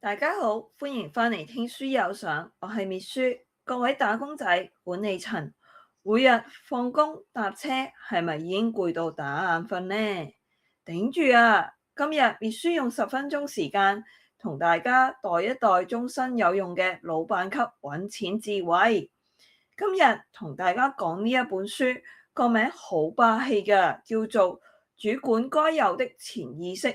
大家好，歡迎返嚟聽書有賞，我係滅書。各位打工仔、管理層，每日放工搭車係咪已經攰到打眼瞓呢？頂住啊！今日滅書用10分鐘時間同大家袋一袋終身有用嘅老闆級揾錢智慧。今日同大家講呢一本書，個名好霸氣嘅，叫做《主管該有的潛意識》，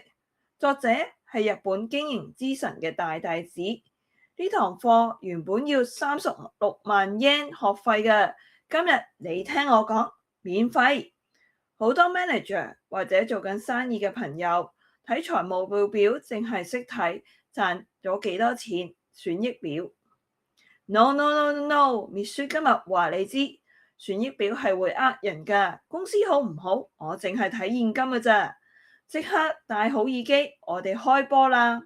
作者係日本經營之神嘅大弟子。呢堂課原本要36萬 yen 學費嘅，今日你聽我講，免費。好多 manager 或者做緊生意嘅朋友睇財務報表，淨係識睇賺咗幾多錢，損益表。No no no no no！滅書今日話你知，損益表係會呃人㗎。公司好唔好，我淨係睇現金㗎咋。即刻戴好耳機，我哋開波啦！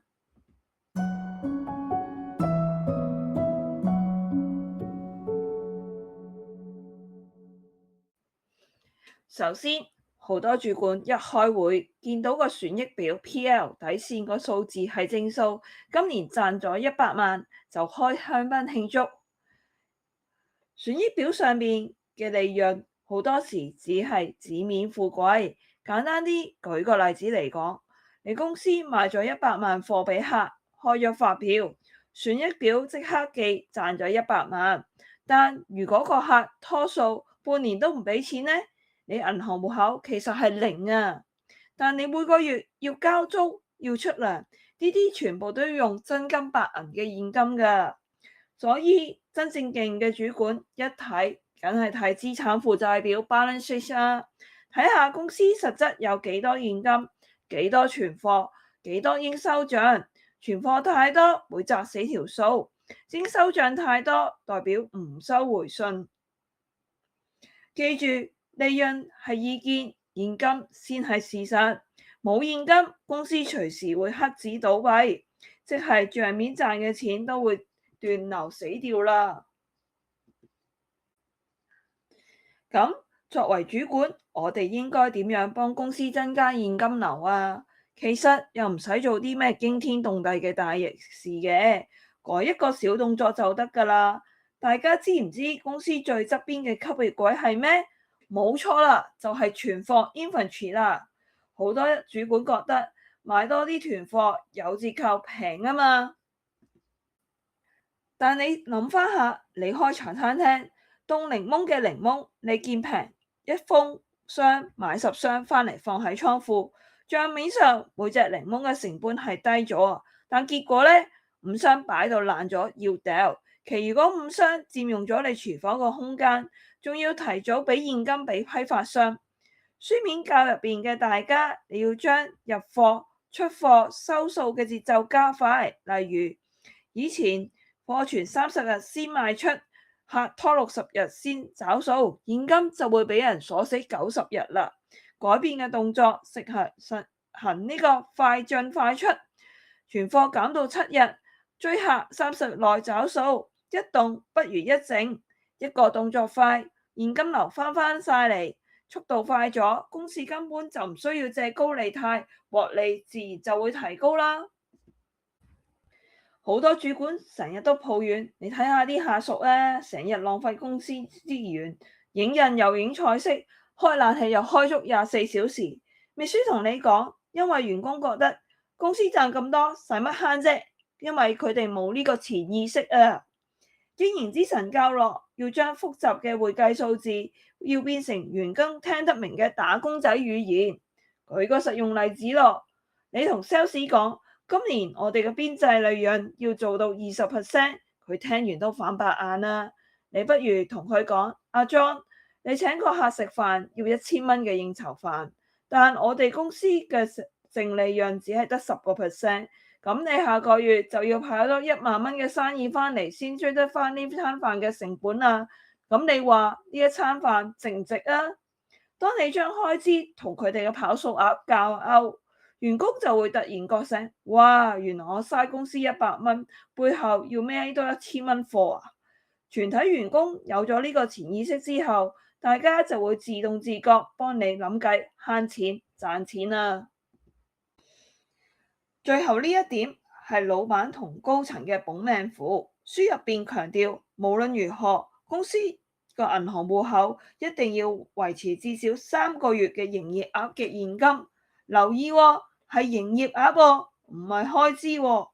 首先，好多主管一開會見到個損益表 PL 底線個數字係正數，今年賺咗100萬就開香檳慶祝。損益表上面嘅利潤好多時只係紙面富貴。簡單啲舉個例子嚟講，你公司賣咗100萬貨俾客，開咗發票，損益表即刻記賺咗100萬。但如果個客拖數半年都唔俾錢呢？你銀行戶口其實係零啊，但你每個月要交租要出糧，呢啲全部都要用真金白銀嘅現金㗎。所以真正勁嘅主管一睇，梗係睇資產負債表 balance sheet 啦，睇下公司實質有幾多現金，幾多存貨，幾多應收賬。存貨太多會砸死條數，應收賬太多代表唔收回信。記住，利潤係意見，現金先係事實。冇現金，公司隨時會黑紙倒閉，即係賬面賺嘅錢都會斷流死掉啦。咁作為主管，我哋應該點樣幫公司增加現金流啊？其實又唔使做啲咩驚天動地嘅大事嘅，改一個小動作就得㗎啦。大家知唔知公司最側邊嘅吸血鬼係咩？冇錯啦，就係存貨 inventory 啦。好多主管覺得買多啲囤貨有折扣平啊嘛，但你諗翻下，你開茶餐廳凍檸檬嘅檸檬，你見平一封箱買10箱翻嚟放喺倉庫，帳面上每隻檸檬嘅成本係低咗，但結果呢，5箱擺到爛咗要掉，其餘嗰5箱佔用咗你廚房個空間，仲要提早俾現金俾批發商。書面教入邊嘅大家，你要將入貨、出貨、收數嘅節奏加快。例如以前貨存30日先賣出，客拖60日先找數，現金就會俾人鎖死90日啦。改變嘅動作，實行呢個快進快出，存貨減到7日，追客30日內找數，一動不如一靜，一個動作快，現金流翻晒嚟。速度快咗，公司根本就唔需要借高利貸，獲利自然就會提高啦。好多主管成日都抱怨，你睇下啲下屬咧，成日浪費公司資源，影印又影彩色，開冷氣又開足24小時。秘書同你講，因為員工覺得公司賺咁多，使乜慳啫？因為佢哋冇呢個潛意識啊。經營之神教落，要將複雜嘅會計數字要變成員工聽得明嘅打工仔語言。舉個實用例子咯，你同 sales 講，今年我哋嘅邊際利潤要做到20%，佢聽完都反白眼啦。你不如同佢講，阿 John，你請個客食飯要1000蚊嘅應酬飯，但我哋公司嘅淨利潤只係得10%。咁你下個月就要派多1萬蚊嘅生意翻嚟，先追得翻呢餐飯嘅成本啊！咁你話呢一餐飯值唔值啊？當你將開支同佢哋嘅跑數額掛鈎，員工就會突然覺醒，哇！原來我嘥公司100蚊，背後要孭多1000蚊貨啊！全體員工有咗呢個潛意識之後，大家就會自動自覺幫你諗計慳錢賺錢啊！最後呢一點係老闆同高層嘅保命符。書入邊強調，無論如何，公司個銀行戶口一定要維持至少3個月嘅營業額嘅現金。留意喎，係營業額喎，唔係開支喎。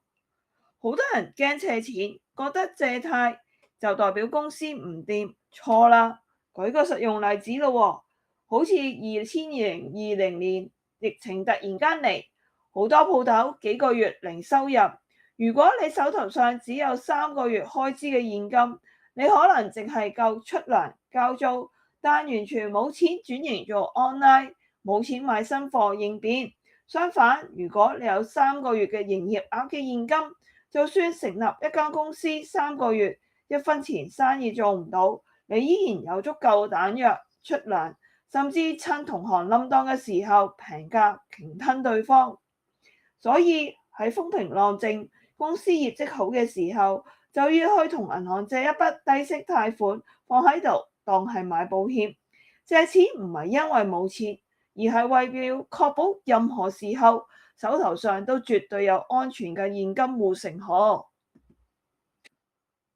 好多人驚借錢，覺得借貸就代表公司唔掂，錯啦。舉個實用例子咯，好似2020年疫情突然間嚟，好多鋪頭幾個月零收入。如果你手頭上只有3個月開支嘅現金，你可能淨係夠出糧交租，但完全冇錢轉型做 online，冇錢買新貨應變。相反，如果你有3個月嘅營業額嘅現金，就算成立一間公司3個月，一分錢生意做唔到，你依然有足夠彈藥出糧，甚至趁同行冧檔嘅時候平價鯨吞對方。所以喺風平浪靜，公司業績好嘅時候，就要去同銀行借一筆低息貸款，放喺度當係買保險。借錢唔係因為冇錢，而係為了確保任何時候手頭上都絕對有安全嘅現金護城河。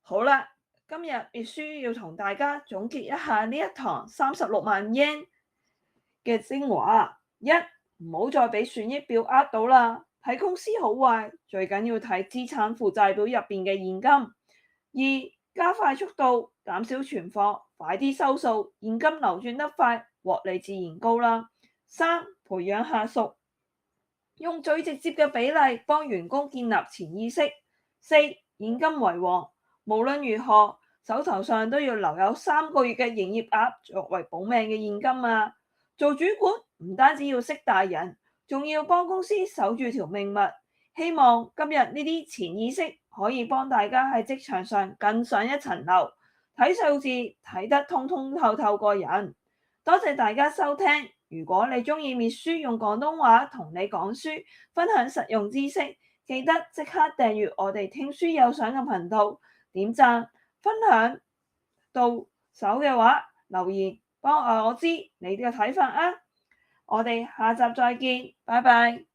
好啦，今日必須要同大家總結一下呢一堂36萬 yen 嘅精華。一，唔好再俾損益表呃到啦，睇公司好壞，最緊要睇資產負債表入邊嘅現金。二，加快速度，減少存貨，快啲收數，現金流轉得快，獲利自然高啦。三，培養下屬，用最直接嘅比例幫員工建立潛意識。四，現金為王，無論如何手頭上都要留有3個月嘅營業額作為保命嘅現金啊！做主管唔單止要識帶人，仲要幫公司守住條命脈。希望今日呢啲潛意識可以幫大家喺職場上更上一層樓，睇數字睇得通通透透過人。多謝大家收聽。如果你鍾意滅書用廣東話同你講書，分享實用知識，記得即刻訂閱我哋聽書有獎嘅頻道，點讚分享到手嘅話，留言幫我知你嘅睇法啊！我哋下集再見，拜拜。